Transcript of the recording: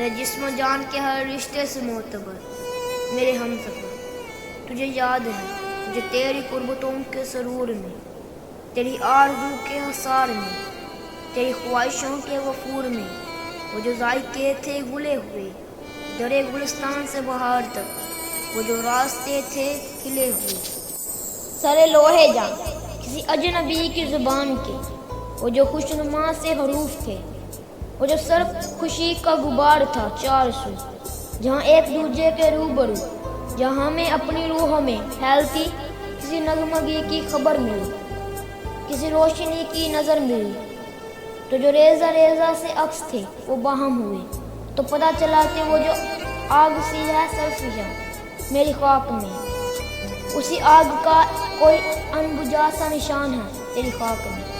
मेरे जिस्म जान के हर रिश्ते से मोतबर, मेरे हमसफर। तुझे याद है मुझे तेरी कुर्बतों के सरूर में, तेरी आरज़ू के हसार में, तेरी ख्वाहिशों के वफूर में, वो जो जायके थे गुले हुए दरे गुलिस्तान से बहार तक, वो जो रास्ते थे खिले हुए सरे लोहे जा किसी अजनबी की जुबान के, वो जो खुशनुमा से हरूफ थे, वो जो सर खुशी का गुबार था चार सू, जहाँ एक दूजे के रूबरू, जहाँ हमें अपनी रूह में फैलती किसी नगमगी की खबर मिली, किसी रोशनी की नज़र मिली। तो जो रेज़ा रेज़ा से अक्स थे वो बाहम हुए, तो पता चला कि वो जो आग सी है सरफिजा मेरी खाक में, उसी आग का कोई अनबुझा सा निशान है तेरी खाक में।